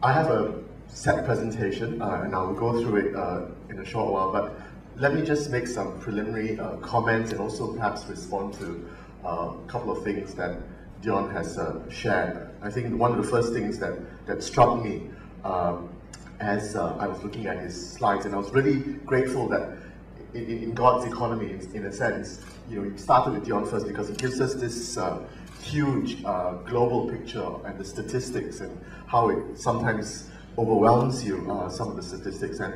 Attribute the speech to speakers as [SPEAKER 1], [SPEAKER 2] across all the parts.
[SPEAKER 1] I have a set presentation, and I'll go through it in a short while, but let me just make some preliminary comments and also perhaps respond to a couple of things that Dion has shared. I think one of the first things that struck me as I was looking at his slides, and I was really grateful that in God's economy, in a sense, we started with Dion first because he gives us this huge global picture and the statistics and how it sometimes overwhelms you, some of the statistics. And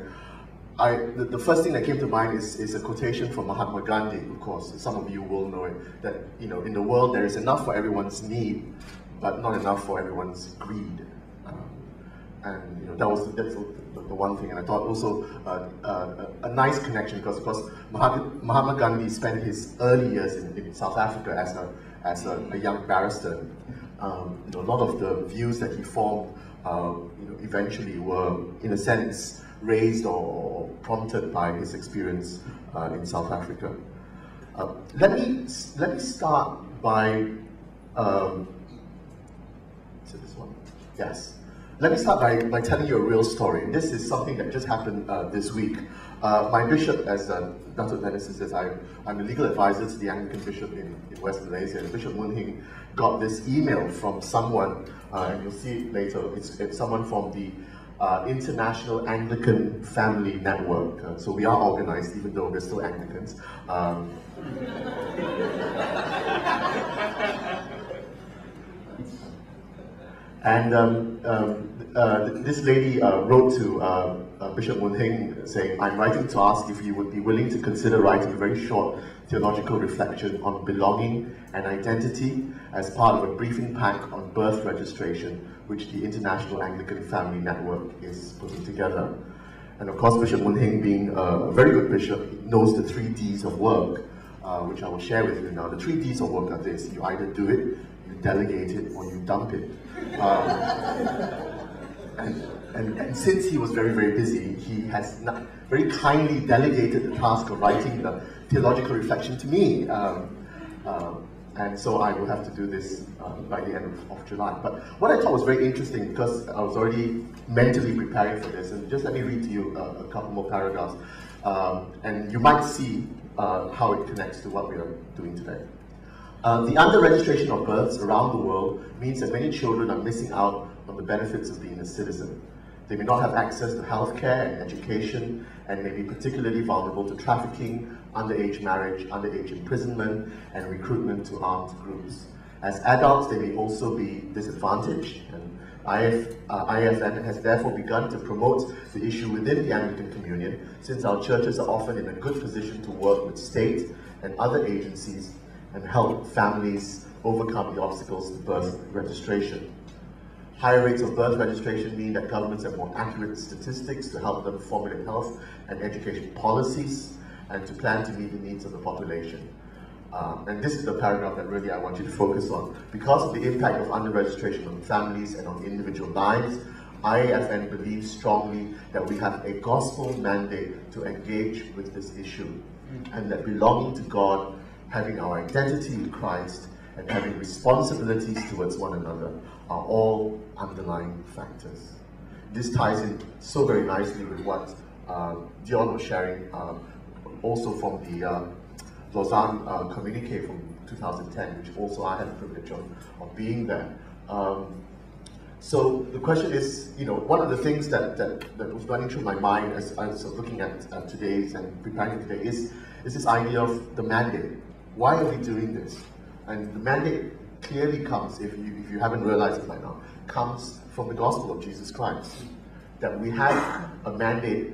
[SPEAKER 1] the first thing that came to mind is a quotation from Mahatma Gandhi, of course. Some of you will know it, that in the world there is enough for everyone's need, but not enough for everyone's greed. And that's the one thing. And I thought also a nice connection because, of course, Mahatma Gandhi spent his early years in South Africa as a young barrister. A lot of the views that he formed, eventually were, in a sense, raised or prompted by his experience in South Africa. Let me start by is it this one? Yes. Let me start by telling you a real story. This is something that just happened this week. My bishop, as Dr. Dennis says, I'm the legal advisor to the Anglican bishop in West Malaysia. And Bishop Moon Hing got this email from someone, and you'll see it later. It's someone from the International Anglican Family Network. So we are organized, even though we're still Anglicans. And this lady wrote to Bishop Moon Hing saying, "I'm writing to ask if you would be willing to consider writing a very short theological reflection on belonging and identity as part of a briefing pack on birth registration, which the International Anglican Family Network is putting together." And of course, Bishop Moon Hing, being a very good bishop, knows the 3 Ds of work, which I will share with you now. The 3 Ds of work are this: you either do it, you delegate it, or you dump it. And since he was very, very busy, he has very kindly delegated the task of writing the theological reflection to me. And so I will have to do this by the end of July. But what I thought was very interesting, because I was already mentally preparing for this, and just let me read to you a couple more paragraphs. And you might see how it connects to what we are doing today. The under-registration of births around the world means that many children are missing out on the benefits of being a citizen. They may not have access to healthcare and education, and may be particularly vulnerable to trafficking, underage marriage, underage imprisonment, and recruitment to armed groups. As adults, they may also be disadvantaged, and IFN has therefore begun to promote the issue within the Anglican Communion, since our churches are often in a good position to work with state and other agencies and help families overcome the obstacles to birth registration. Higher rates of birth registration mean that governments have more accurate statistics to help them formulate health and education policies and to plan to meet the needs of the population. And this is the paragraph that really I want you to focus on. Because of the impact of under-registration on families and on individual lives, IAFN believes strongly that we have a gospel mandate to engage with this issue, and that belonging to God, having our identity in Christ, and having responsibilities towards one another are all underlying factors. This ties in so very nicely with what Dion was sharing, also from the Lausanne communique from 2010, which also I had the privilege of being there. So the question is, one of the things that was running through my mind as I was looking at today's and preparing for today is this idea of the mandate. Why are we doing this? And the mandate clearly comes, if you haven't realized it by now, comes from the gospel of Jesus Christ. That we have a mandate,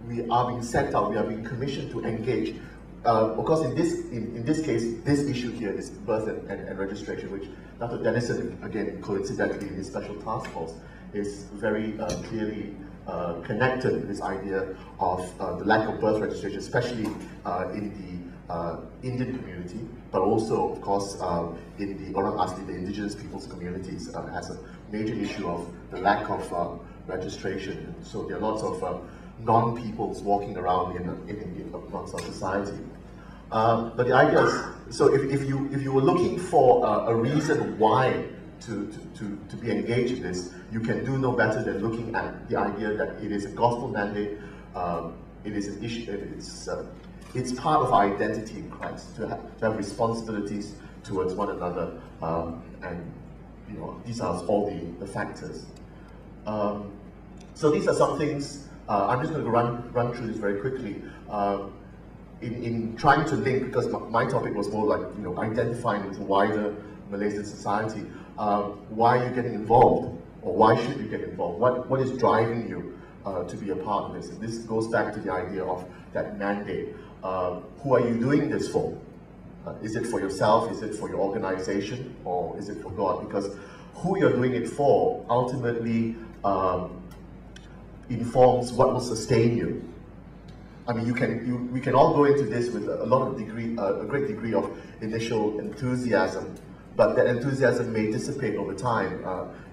[SPEAKER 1] we are being sent out, we are being commissioned to engage. Of course, in this case, this issue here is birth and registration, which Dr. Dennison, again, coincidentally, in his special task force, is very clearly connected with this idea of the lack of birth registration, especially in the Indian community, but also, of course, in the Orang Asli, the indigenous peoples communities, has a major issue of the lack of registration. So there are lots of non-peoples walking around amongst our society. But the idea is, so if you were looking for a reason why to be engaged in this, you can do no better than looking at the idea that it is a gospel mandate. It is an issue. It's part of our identity in Christ to have responsibilities towards one another, and these are all the factors. So these are some things. I'm just going to run through this very quickly. In trying to link, because my topic was more like identifying with the wider Malaysian society. Why are you getting involved, or why should you get involved? What is driving you to be a part of this? And this goes back to the idea of that mandate. Who are you doing this for? Is it for yourself? Is it for your organization? Or is it for God? Because who you're doing it for ultimately informs what will sustain you. I mean, we can all go into this with a great degree of initial enthusiasm, but that enthusiasm may dissipate over time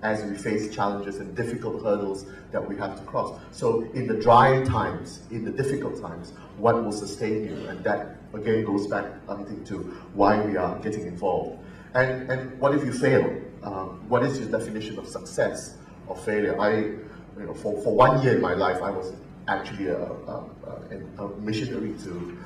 [SPEAKER 1] as we face challenges and difficult hurdles that we have to cross. So in the dry times, in the difficult times, what will sustain you? And that again goes back, I think, to why we are getting involved. And what if you fail? What is your definition of success or failure? For 1 year in my life, I was actually a missionary to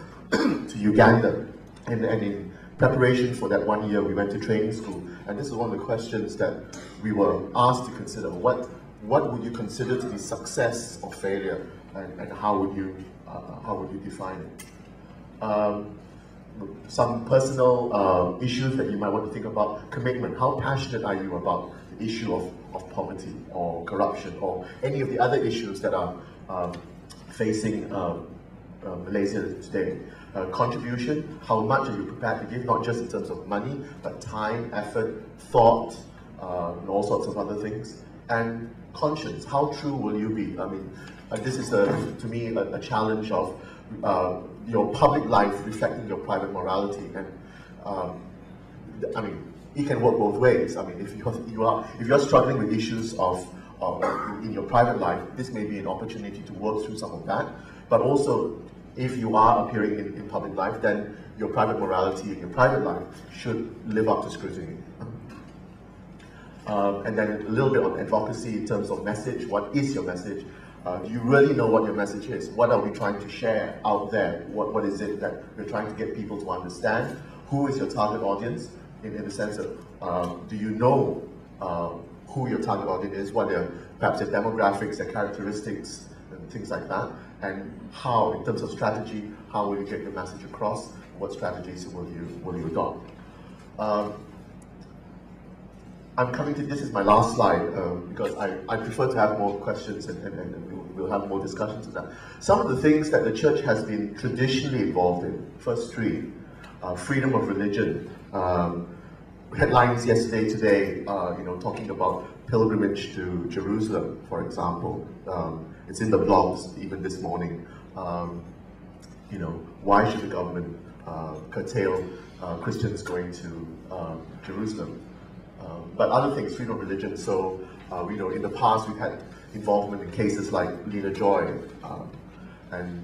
[SPEAKER 1] Uganda, and in preparation for that 1 year, we went to training school, and this is one of the questions that we were asked to consider. What would you consider to be success or failure, and how would you define it? Some personal issues that you might want to think about. Commitment. How passionate are you about the issue of poverty or corruption or any of the other issues that are facing Malaysia today? Contribution. How much are you prepared to give, not just in terms of money, but time, effort, thought, and all sorts of other things. And conscience. How true will you be? I mean, this is to me a challenge of your public life reflecting your private morality, and I mean, it can work both ways. I mean, if you're struggling with issues in your private life, this may be an opportunity to work through some of that. But also, if you are appearing in public life, then your private morality in your private life should live up to scrutiny. And then a little bit on advocacy in terms of message. What is your message? Do you really know what your message is? What are we trying to share out there? What is it that we're trying to get people to understand? Who is your target audience? In the sense of, do you know who your target audience is? What are perhaps their demographics, their characteristics, and things like that? And how, in terms of strategy, how will you get your message across? What strategies will you adopt? I'm coming to, this is my last slide, because I prefer to have more questions and we'll have more discussions on that. Some of the things that the church has been traditionally involved in, first three, freedom of religion, headlines yesterday, today, talking about pilgrimage to Jerusalem, for example. It's in the blogs even this morning. Why should the government curtail Christians going to Jerusalem? But other things, freedom of religion. So, in the past we've had involvement in cases like Lena Joy, and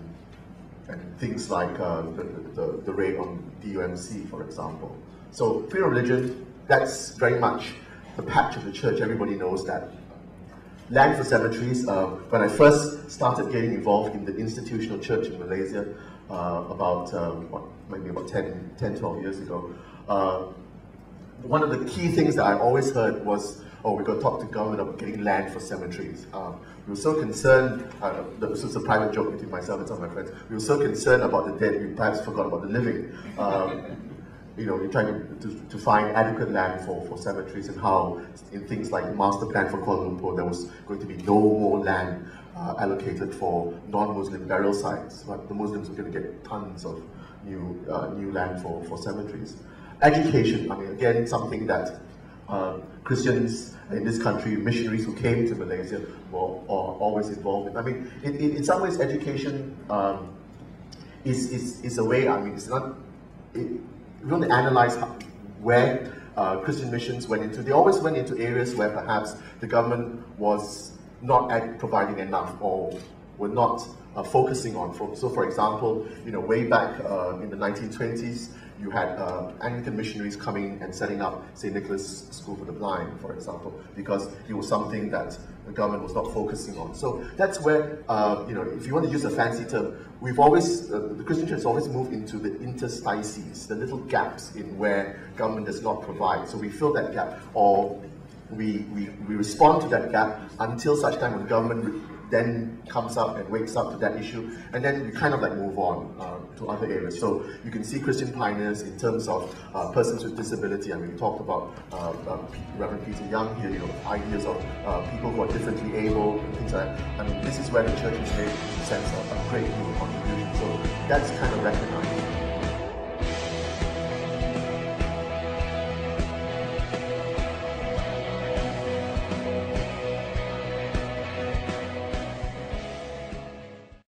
[SPEAKER 1] things like the raid on DUMC, for example. So, freedom of religion, that's very much the patch of the church. Everybody knows that. Land for cemeteries. When I first started getting involved in the institutional church in Malaysia, maybe about 10, 12 years ago, one of the key things that I always heard was, we've got to talk to government about getting land for cemeteries. We were so concerned, this was a private joke between myself and some of my friends, we were so concerned about the dead, we perhaps forgot about the living. We're trying to find adequate land for cemeteries, and how in things like the master plan for Kuala Lumpur, there was going to be no more land allocated for non-Muslim burial sites. But the Muslims were going to get tons of new land for cemeteries. Education, I mean, again, something that Christians in this country, missionaries who came to Malaysia, were always involved in. I mean, in some ways, education is a way. I mean, it's not. If you want to analyze where Christian missions went into, they always went into areas where perhaps the government was not providing enough, or were not focusing on. So, for example, way back in the 1920s, you had Anglican missionaries coming and setting up St. Nicholas School for the Blind, for example, because it was something that the government was not focusing on. So that's where, if you want to use a fancy term, we've always, the Christian Church has always moved into the interstices, the little gaps in where government does not provide. So we fill that gap, or we respond to that gap until such time when government then comes up and wakes up to that issue, and then we kind of like move on to other areas. So you can see Christian pioneers in terms of persons with disability. I mean, we talked about Reverend Peter Young here, ideas of people who are differently able and things like that. I mean, this is where the church has made, in a sense, a great deal of contribution. So that's kind of recognized.